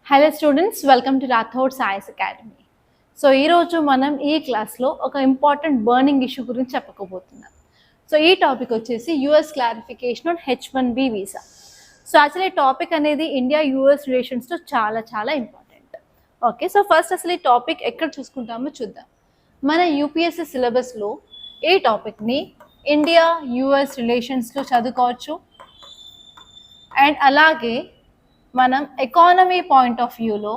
Hello students, welcome to Rathod science academy. So ఈరోజు మనం ఈ క్లాస్లో ఒక ఇంపార్టెంట్ బర్నింగ్ ఇష్యూ గురించి చెప్పకపోతున్నాం. సో ఈ టాపిక్ వచ్చేసి US clarification on H1B visa. So actually ఈ టాపిక్ అనేది ఇండియా యూఎస్ రిలేషన్స్లో చాలా చాలా ఇంపార్టెంట్. ఓకే, సో ఫస్ట్ అసలు ఈ టాపిక్ ఎక్కడ చూసుకుంటామో చూద్దాం. మన యూపీఎస్సీ సిలబస్లో ఈ టాపిక్ని ఇండియా యూఎస్ రిలేషన్స్లో చదువుకోవచ్చు. అండ్ అలాగే మనం ఎకానమీ పాయింట్ ఆఫ్ వ్యూలో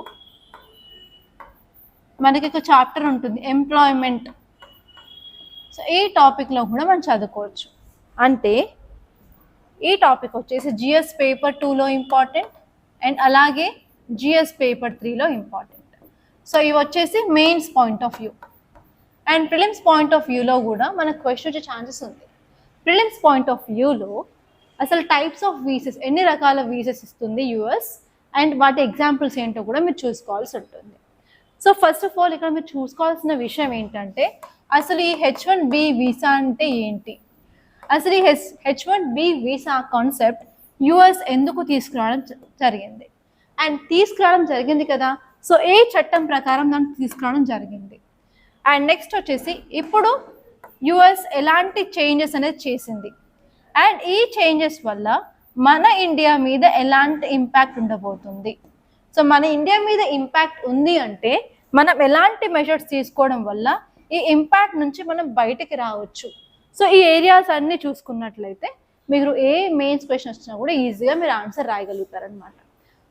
మనకి ఒక చాప్టర్ ఉంటుంది ఎంప్లాయ్మెంట్. సో ఈ టాపిక్లో కూడా మనం చదువుకోవచ్చు. అంటే ఈ టాపిక్ వచ్చేసి జిఎస్ పేపర్ 2లో ఇంపార్టెంట్ అండ్ అలాగే జిఎస్ పేపర్ 3లో ఇంపార్టెంట్. సో ఇవి వచ్చేసి mains point of view. And prelims point of వ్యూలో కూడా మనకు క్వశ్చన్ వచ్చే ఛాన్సెస్ ఉంది. ప్రిలిమ్స్ పాయింట్ ఆఫ్ వ్యూలో అసలు టైప్స్ ఆఫ్ వీసెస్, ఎన్ని రకాల వీసెస్ ఇస్తుంది యూఎస్ అండ్ వాటి ఎగ్జాంపుల్స్ ఏంటో కూడా మీరు చూసుకోవాల్సి ఉంటుంది. సో ఫస్ట్ ఆఫ్ ఆల్ ఇక్కడ మీరు చూసుకోవాల్సిన విషయం ఏంటంటే అసలు ఈ H1B వీసా అంటే ఏంటి, అసలు ఈ H1B వీసా కాన్సెప్ట్ యూఎస్ ఎందుకు తీసుకురావడం జరిగింది అండ్ తీసుకురావడం జరిగింది కదా. సో ఏ చట్టం ప్రకారం దాన్ని తీసుకురావడం జరిగింది అండ్ నెక్స్ట్ వచ్చేసి ఇప్పుడు యూఎస్ ఎలాంటి చేంజెస్ అనేది చేసింది అండ్ ఈ చేంజెస్ వల్ల మన ఇండియా మీద ఎలాంటి ఇంపాక్ట్ ఉండబోతుంది. సో మన ఇండియా మీద ఇంపాక్ట్ ఉంది అంటే మనం ఎలాంటి మెజర్స్ తీసుకోవడం వల్ల ఈ ఇంపాక్ట్ నుంచి మనం బయటికి రావచ్చు. సో ఈ ఏరియాస్ అన్నీ చూసుకున్నట్లయితే మీరు ఏ మెయిన్స్ క్వశ్చన్ వచ్చినా కూడా ఈజీగా మీరు ఆన్సర్ రాయగలుగుతారనమాట.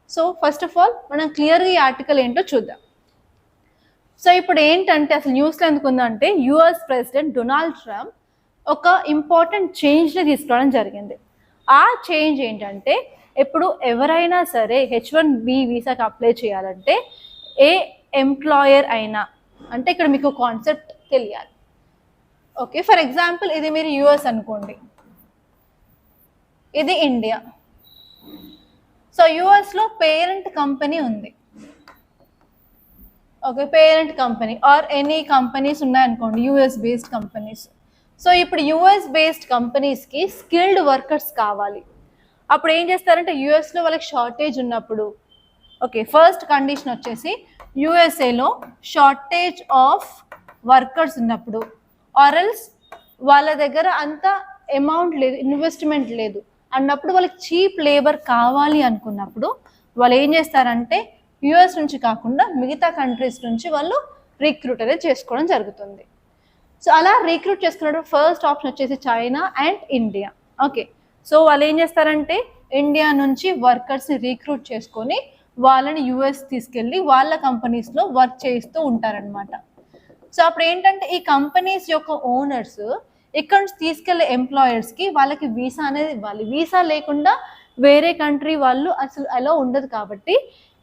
సో ఫస్ట్ ఆఫ్ ఆల్ మనం క్లియర్గా ఈ ఆర్టికల్ ఏంటో చూద్దాం. సో ఇప్పుడు ఏంటంటే అసలు న్యూస్లో ఎందుకు ఉందంటే యుఎస్ ప్రెసిడెంట్ డొనాల్డ్ ట్రంప్ ఒక ఇంపార్టెంట్ చేంజ్ని తీసుకురావడం జరిగింది. ఆ చేంజ్ ఏంటంటే ఇప్పుడు ఎవరైనా సరే H1B వీసాకి అప్లై చేయాలంటే ఏ ఎంప్లాయర్ అయినా, అంటే ఇక్కడ మీకు కాన్సెప్ట్ తెలియాలి. ఓకే, ఫర్ ఎగ్జాంపుల్ ఇది మీరు యుఎస్ అనుకోండి, ఇది ఇండియా. సో యుఎస్లో పేరెంట్ కంపెనీ ఉంది. Okay, parent company or any companies ఉన్నాయనుకోండి, యుఎస్ బేస్డ్ కంపెనీస్. సో ఇప్పుడు యుఎస్ బేస్డ్ కంపెనీస్కి స్కిల్డ్ వర్కర్స్ కావాలి. అప్పుడు ఏం చేస్తారంటే యుఎస్లో వాళ్ళకి షార్టేజ్ ఉన్నప్పుడు, ఓకే, ఫస్ట్ కండిషన్ వచ్చేసి యుఎస్ఏలో షార్టేజ్ ఆఫ్ వర్కర్స్ ఉన్నప్పుడు ఆర్ఎల్స్ వాళ్ళ దగ్గర అంత అమౌంట్ లేదు, ఇన్వెస్ట్మెంట్ లేదు అన్నప్పుడు వాళ్ళకి చీప్ లేబర్ కావాలి అనుకున్నప్పుడు వాళ్ళు ఏం చేస్తారంటే యుఎస్ నుంచి కాకుండా మిగతా కంట్రీస్ నుంచి వాళ్ళు రిక్రూట్ అనేది చేసుకోవడం జరుగుతుంది. సో అలా రిక్రూట్ చేసుకున్నప్పుడు ఫస్ట్ ఆప్షన్ వచ్చేసి China and India. Okay, so వాళ్ళు ఏం చేస్తారంటే ఇండియా నుంచి వర్కర్స్ని రిక్రూట్ చేసుకొని వాళ్ళని యుఎస్ తీసుకెళ్ళి వాళ్ళ కంపెనీస్లో వర్క్ చేస్తూ ఉంటారనమాట. సో అప్పుడు ఏంటంటే ఈ కంపెనీస్ యొక్క ఓనర్స్ ఇక్కడ నుంచి తీసుకెళ్లే ఎంప్లాయర్స్కి వాళ్ళకి వీసా అనేది ఇవ్వాలి. వీసా లేకుండా వేరే కంట్రీ వాళ్ళు అసలు అలా ఉండదు. కాబట్టి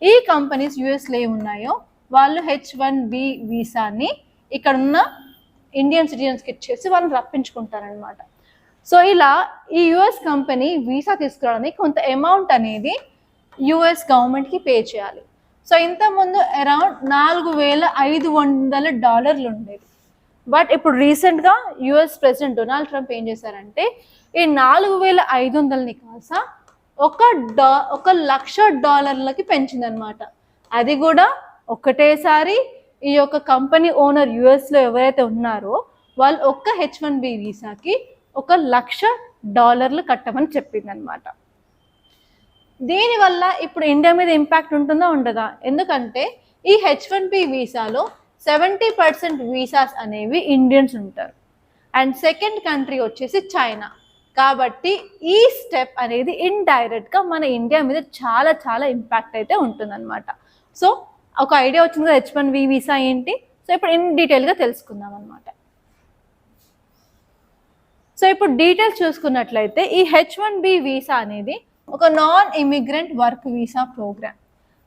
ఈ కంపెనీస్ యుఎస్లో ఏమున్నాయో వాళ్ళు H1B వీసాని ఇక్కడ ఉన్న ఇండియన్ సిటిజన్స్కి ఇచ్చేసి వాళ్ళని రప్పించుకుంటారనమాట. సో ఇలా ఈ యుఎస్ కంపెనీ వీసా తీసుకురావడానికి కొంత అమౌంట్ అనేది యుఎస్ గవర్నమెంట్కి పే చేయాలి. సో ఇంతకుముందు అరౌండ్ $4,500 ఉండేది. బట్ ఇప్పుడు రీసెంట్గా యుఎస్ ప్రెసిడెంట్ డొనాల్డ్ ట్రంప్ ఏం చేశారంటే ఈ $4,500ని కాస్త $1,00,000 పెంచిందనమాట. అది కూడా ఒకటేసారి ఈ యొక్క కంపెనీ ఓనర్ యుఎస్లో ఎవరైతే ఉన్నారో వాళ్ళు ఒక్క H1B వీసాకి $1,00,000 కట్టమని చెప్పిందనమాట. దీనివల్ల ఇప్పుడు ఇండియా మీద ఇంపాక్ట్ ఉంటుందా ఉండదా? ఎందుకంటే ఈ H1B వీసాలో 70% వీసాస్ అనేవి ఇండియన్స్ ఉంటారు అండ్ సెకండ్ కంట్రీ వచ్చేసి చైనా. కాబట్టి ఈ స్టెప్ అనేది ఇండైరెక్ట్గా మన ఇండియా మీద చాలా చాలా ఇంపాక్ట్ అయితే ఉంటుందన్నమాట. సో ఒక ఐడియా వచ్చింది కదా H1B వీసా ఏంటి. సో ఇప్పుడు ఇన్ డీటెయిల్గా తెలుసుకుందాం అనమాట. సో ఇప్పుడు డీటెయిల్స్ చూసుకున్నట్లయితే ఈ H1B వీసా అనేది ఒక non immigrant work visa programme.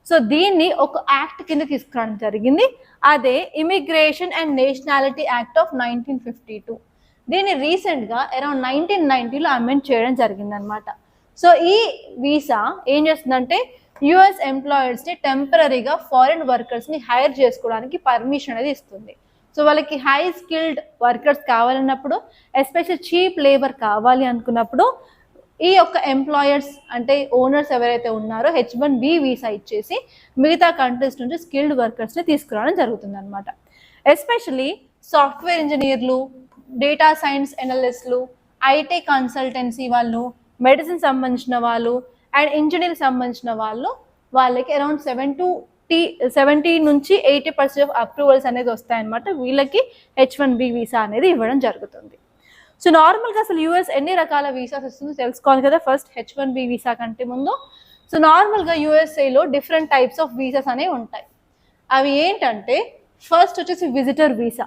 So దీన్ని ఒక యాక్ట్ కింద తీసుకురావడం జరిగింది. అదే immigration and nationality act of 1952. దీన్ని రీసెంట్గా అరౌండ్ 1990లో అమెండ్ చేయడం జరిగిందనమాట. సో ఈ వీసా ఏం చేస్తుందంటే యుఎస్ ఎంప్లాయర్స్ని టెంపరీగా ఫారిన్ వర్కర్స్ని హైర్ చేసుకోవడానికి పర్మిషన్ అనేది ఇస్తుంది. సో వాళ్ళకి హై స్కిల్డ్ వర్కర్స్ కావాలన్నప్పుడు, ఎస్పెషల్ చీప్ లేబర్ కావాలి అనుకున్నప్పుడు ఈ యొక్క ఎంప్లాయర్స్ అంటే ఓనర్స్ ఎవరైతే ఉన్నారో H1B వీసా ఇచ్చేసి మిగతా కంట్రీస్ నుంచి స్కిల్డ్ వర్కర్స్ని తీసుకురావడం జరుగుతుంది అనమాట. ఎస్పెషలీ సాఫ్ట్వేర్ ఇంజనీర్లు, డేటా సైన్స్ అనలిస్టులు, ఐటీ కన్సల్టెన్సీ వాళ్ళు, మెడిసిన్ సంబంధించిన వాళ్ళు అండ్ ఇంజనీరింగ్ సంబంధించిన వాళ్ళకి అరౌండ్ 70 నుంచి 80% ఆఫ్ అప్రూవల్స్ అనేది వస్తాయన్నమాట. వీళ్ళకి H1B వీసా అనేది ఇవ్వడం జరుగుతుంది. సో నార్మల్గా అసలు యూఎస్ ఎన్ని రకాల వీసాస్ వస్తుందో తెలుసుకోవాలి కదా ఫస్ట్ H1B వీసా కంటే ముందు. సో నార్మల్గా యూఎస్ఏలో డిఫరెంట్ టైప్స్ ఆఫ్ వీసాస్ అనేవి ఉంటాయి. అవి ఏంటంటే ఫస్ట్ వచ్చేసి విజిటర్ వీసా.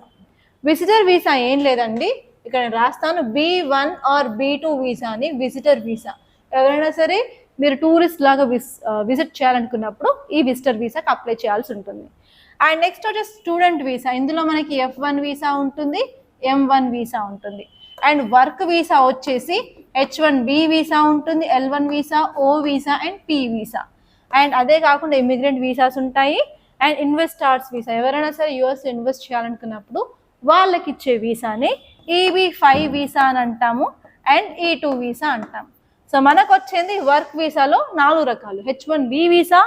విజిటర్ వీసా ఏం లేదండి, ఇక్కడ రాస్తాను B1 ఆర్ B2 వీసా అని విజిటర్ వీసా. ఎవరైనా సరే మీరు టూరిస్ట్ లాగా విజిట్ చేయాలనుకున్నప్పుడు ఈ విజిటర్ వీసాకి అప్లై చేయాల్సి ఉంటుంది. అండ్ నెక్స్ట్ వచ్చేసి స్టూడెంట్ వీసా. ఇందులో మనకి F1 వీసా ఉంటుంది, M1 వీసా ఉంటుంది. అండ్ వర్క్ వీసా వచ్చేసి H1B వీసా ఉంటుంది, L1 visa, O visa and P visa. And అదే కాకుండా ఇమిగ్రెంట్ వీసాస్ ఉంటాయి. అండ్ ఇన్వెస్టర్స్ వీసా, ఎవరైనా సరే యూఎస్ ఇన్వెస్ట్ చేయాలనుకున్నప్పుడు వాళ్ళకి ఇచ్చే వీసాని EB5 వీసా అని అంటాము అండ్ E2 వీసా అంటాము. సో మనకు వచ్చేది వర్క్ వీసాలో 4 రకాలు: H1B visa,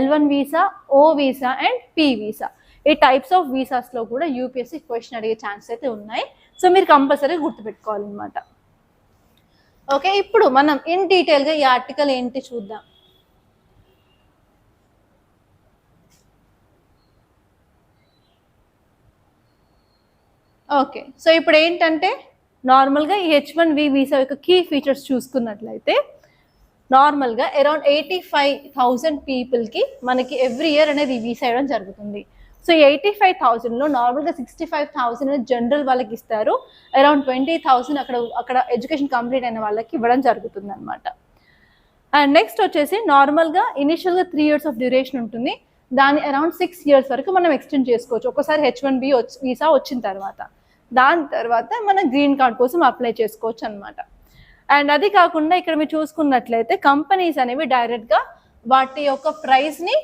L1 visa, O visa and P visa. ఈ టైప్స్ ఆఫ్ వీసాస్లో కూడా యూపీఎస్సీ క్వశ్చన్ అడిగే ఛాన్స్ అయితే ఉన్నాయి. సో మీరు కంపల్సరీ గుర్తుపెట్టుకోవాలన్నమాట. ఓకే, ఇప్పుడు మనం ఇన్ డీటెయిల్గా ఈ ఆర్టికల్ ఏంటి చూద్దాం. ఓకే, సో ఇప్పుడు ఏంటంటే నార్మల్గా ఈ H1B వీసా యొక్క కీ ఫీచర్స్ చూసుకున్నట్లయితే నార్మల్గా అరౌండ్ 85,000 పీపుల్కి మనకి ఎవ్రీ ఇయర్ అనేది ఈ వీసా ఇవ్వడం జరుగుతుంది. సో 85,000లో నార్మల్గా 65,000 జనరల్ వాళ్ళకి ఇస్తారు, అరౌండ్ 20,000 అక్కడ ఎడ్యుకేషన్ కంప్లీట్ అయిన వాళ్ళకి ఇవ్వడం జరుగుతుంది అనమాట. అండ్ నెక్స్ట్ వచ్చేసి నార్మల్గా ఇనిషియల్గా 3 years ఆఫ్ డ్యూరేషన్ ఉంటుంది, దాన్ని అరౌండ్ 6 years వరకు మనం ఎక్స్టెండ్ చేసుకోవచ్చు ఒకసారి H1B వీసా వచ్చిన తర్వాత. దాని తర్వాత మనం గ్రీన్ కార్డ్ కోసం అప్లై చేసుకోవచ్చు అనమాట. అండ్ అది కాకుండా ఇక్కడ మీరు చూసుకున్నట్లయితే కంపెనీస్ అనేవి డైరెక్ట్గా వాటి యొక్క ప్రైస్ని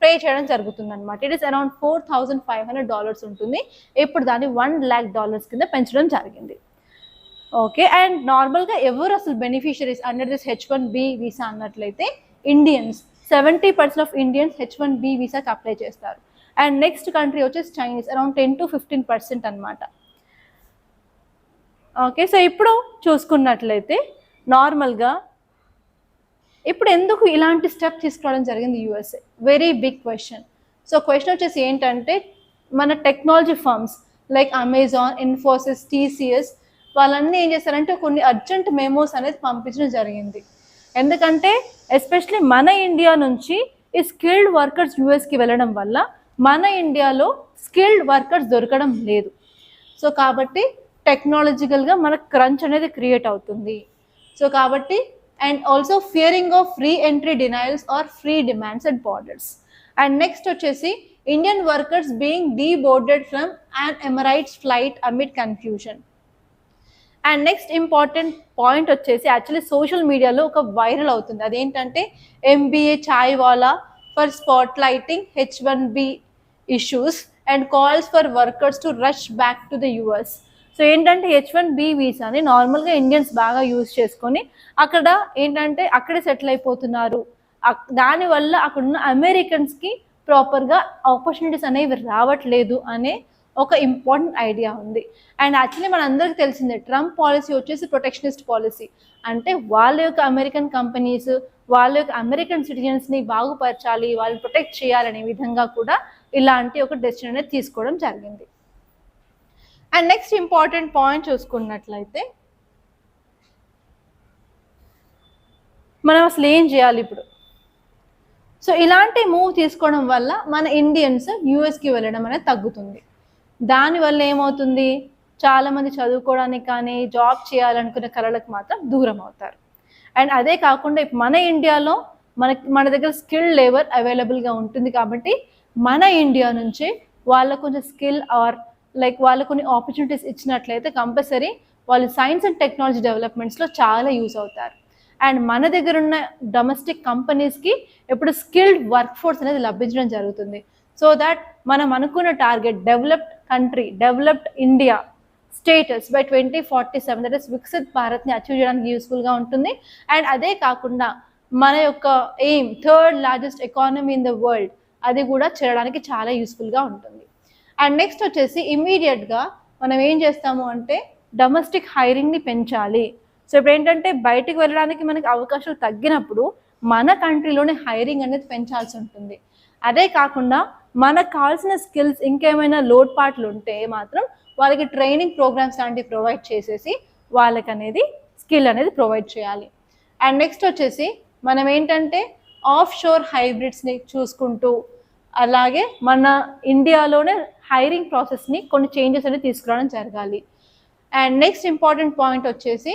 పే చేయడం జరుగుతుంది అనమాట. ఇట్ ఈస్ అరౌండ్ $4,500 ఉంటుంది. ఇప్పుడు దాన్ని $1,00,000 కింద పెంచడం జరిగింది. ఓకే, అండ్ నార్మల్గా ఎవరు అసలు beneficiaries under this H1B visa అన్నట్లయితే ఇండియన్స్. 70% ఆఫ్ ఇండియన్స్ H1B వీసాకి అప్లై చేస్తారు. అండ్ నెక్స్ట్ కంట్రీ వచ్చేసి చైనీస్, అరౌండ్ 10 to 15% అనమాట. ఓకే, సో ఇప్పుడు చూసుకున్నట్లయితే నార్మల్గా ఇప్పుడు ఎందుకు ఇలాంటి స్టెప్ తీసుకోవడం జరిగింది USA? Very big question. So question వచ్చేసి ఏంటంటే మన technology firms like Amazon, Infosys, TCS వాళ్ళన్నీ ఏం చేస్తారంటే కొన్ని అర్జెంట్ మెమోస్ అనేది పంపించడం జరిగింది. ఎందుకంటే ఎస్పెషలీ మన ఇండియా నుంచి ఈ స్కిల్డ్ వర్కర్స్ యూఎస్కి వెళ్ళడం వల్ల మన ఇండియాలో స్కిల్డ్ వర్కర్స్ దొరకడం లేదు. సో కాబట్టి టెక్నాలజికల్గా మనకు క్రంచ్ అనేది క్రియేట్ అవుతుంది. సో కాబట్టి and also fearing of free entry denials or free demands at borders. And next వచ్చేసి Indian workers being deboarded from an Emirates flight amid confusion. And next important point వచ్చేసి actually social మీడియాలో ఒక viral అవుతుంది. అదేంటంటే MBA chai wala for spot lighting H1B issues and calls for workers to rush back to the US. సో ఏంటంటే H1B వీసాని నార్మల్గా Indians బాగా use చేసుకొని అక్కడ ఏంటంటే అక్కడే సెటిల్ అయిపోతున్నారు. దానివల్ల అక్కడున్న అమెరికన్స్కి ప్రాపర్గా ఆపర్చునిటీస్ అనేవి రావట్లేదు అనే ఒక ఇంపార్టెంట్ ఐడియా ఉంది. అండ్ యాక్చువల్లీ మనందరికీ తెలిసిందే ట్రంప్ పాలసీ వచ్చేసి ప్రొటెక్షనిస్ట్ పాలసీ. అంటే వాళ్ళ యొక్క అమెరికన్ కంపెనీస్ వాళ్ళ యొక్క అమెరికన్ సిటిజన్స్ని బాగుపరచాలి, వాళ్ళని ప్రొటెక్ట్ చేయాలనే విధంగా కూడా ఇలాంటి ఒక డెసిషన్ అనేది తీసుకోవడం జరిగింది. అండ్ నెక్స్ట్ ఇంపార్టెంట్ పాయింట్ చూసుకున్నట్లయితే మనం అసలు ఏం చేయాలి ఇప్పుడు? సో ఇలాంటి మూవ్ తీసుకోవడం వల్ల మన ఇండియన్స్ యూఎస్కి వెళ్ళడం అనేది తగ్గుతుంది. దానివల్ల ఏమవుతుంది, చాలామంది చదువుకోవడానికి కానీ జాబ్ చేయాలనుకునే కళలకు మాత్రం దూరం అవుతారు. అండ్ అదే కాకుండా ఇప్పుడు మన ఇండియాలో మన దగ్గర స్కిల్ లేబర్ అవైలబుల్గా ఉంటుంది కాబట్టి మన ఇండియా నుంచే వాళ్ళకు కొంచెం స్కిల్ ఆర్ లైక్ వాళ్ళకు కొన్ని ఆపర్చునిటీస్ ఇచ్చినట్లయితే కంపల్సరీ వాళ్ళు సైన్స్ అండ్ టెక్నాలజీ డెవలప్మెంట్స్లో చాలా యూజ్ అవుతారు. అండ్ మన దగ్గర ఉన్న డొమెస్టిక్ కంపెనీస్కి ఇప్పుడు స్కిల్డ్ వర్క్ ఫోర్స్ అనేది లభించడం జరుగుతుంది. సో దాట్ మనం అనుకున్న target developed country, developed India, status by 2047, that is Viksit భారత్ని అచీవ్ చేయడానికి యూస్ఫుల్గా ఉంటుంది. అండ్ అదే కాకుండా మన యొక్క aim third largest economy in the world, అది కూడా చేరడానికి చాలా యూస్ఫుల్గా ఉంటుంది. అండ్ నెక్స్ట్ వచ్చేసి ఇమీడియట్గా మనం ఏం చేస్తాము అంటే డొమెస్టిక్ హైరింగ్ని పెంచాలి. సో ఇప్పుడు ఏంటంటే బయటికి వెళ్ళడానికి మనకి అవకాశాలు తగ్గినప్పుడు మన కంట్రీలోనే హైరింగ్ అనేది పెంచాల్సి ఉంటుంది. అదే కాకుండా మనకు కావాల్సిన స్కిల్స్ ఇంకేమైనా లోటుపాట్లు ఉంటే మాత్రం వాళ్ళకి ట్రైనింగ్ ప్రోగ్రామ్స్ లాంటివి ప్రొవైడ్ చేసేసి వాళ్ళకి అనేది స్కిల్ అనేది ప్రొవైడ్ చేయాలి. అండ్ నెక్స్ట్ వచ్చేసి మనం ఏంటంటే ఆఫ్ షోర్ హైబ్రిడ్స్ని చూసుకుంటూ అలాగే మన ఇండియాలోనే హైరింగ్ ప్రాసెస్ని కొన్ని చేంజెస్ అనేది తీసుకురావడం జరగాలి. అండ్ నెక్స్ట్ ఇంపార్టెంట్ పాయింట్ వచ్చేసి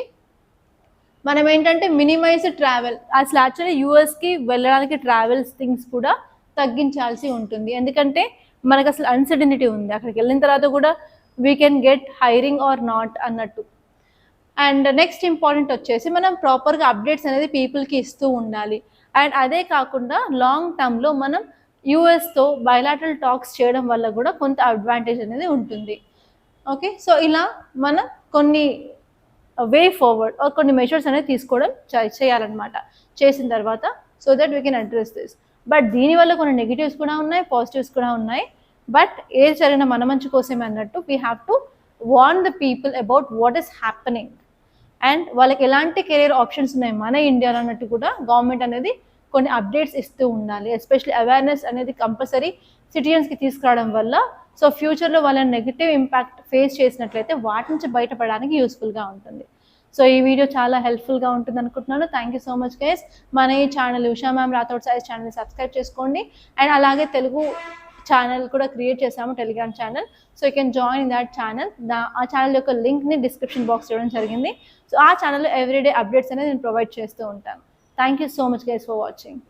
మనం ఏంటంటే మినిమైజ్ ట్రావెల్. అసలు యాక్చువల్లీ యూఎస్కి వెళ్ళడానికి ట్రావెల్స్ థింగ్స్ కూడా తగ్గించాల్సి ఉంటుంది. ఎందుకంటే మనకు అసలు అన్సర్టనిటీ ఉంది, అక్కడికి వెళ్ళిన తర్వాత కూడా we can get hiring or not అన్నట్టు. అండ్ నెక్స్ట్ ఇంపార్టెంట్ వచ్చేసి మనం ప్రాపర్గా అప్డేట్స్ అనేది పీపుల్కి ఇస్తూ ఉండాలి. అండ్ అదే కాకుండా లాంగ్ టర్మ్లో మనం యూఎస్తో బయలాటరల్ టాక్స్ చేయడం వల్ల కూడా కొంత అడ్వాంటేజ్ అనేది ఉంటుంది. ఓకే, సో ఇలా మనం కొన్ని వే ఫార్వర్డ్ కొన్ని మెషర్స్ అనేది తీసుకోవడం చేయాలన్నమాట. చేసిన తర్వాత so that we can address this. But దీనివల్ల కొన్ని నెగిటివ్స్ కూడా ఉన్నాయి, పాజిటివ్స్ కూడా ఉన్నాయి. బట్ ఏది జరిగిన మన మంచి కోసమే అన్నట్టు we have to warn the people about what is happening and వాళ్ళకి ఎలాంటి కెరీర్ ఆప్షన్స్ ఉన్నాయి మన ఇండియాలో అన్నట్టు కూడా గవర్నమెంట్ అనేది కొన్ని అప్డేట్స్ ఇస్తూ ఉండాలి. ఎస్పెషల్లీ అవేర్నెస్ అనేది కంపల్సరీ సిటిజన్స్కి తీసుకురావడం వల్ల సో ఫ్యూచర్లో వాళ్ళ నెగిటివ్ ఇంపాక్ట్ ఫేస్ చేసినట్లయితే వాటి నుంచి బయటపడడానికి యూస్ఫుల్గా ఉంటుంది. సో ఈ వీడియో చాలా హెల్ప్ఫుల్గా ఉంటుంది అనుకుంటున్నాను. Thank you so much guys. మన ఈ ఛానల్ ఉషా మ్యామ్ రాథోడ్ సాయిస్ ఛానల్ని సబ్స్క్రైబ్ చేసుకోండి. అండ్ అలాగే తెలుగు ఛానల్ కూడా క్రియేట్ చేసాము, Telegram channel. So you can join in that channel. ఆ ఛానల్ యొక్క లింక్ని డిస్క్రిప్షన్ బాక్స్ చేయడం జరిగింది. సో ఆ ఛానల్లో ఎవ్రీడే అప్డేట్స్ అనేది నేను ప్రొవైడ్ చేస్తూ ఉంటాను. Thank you so much guys for watching.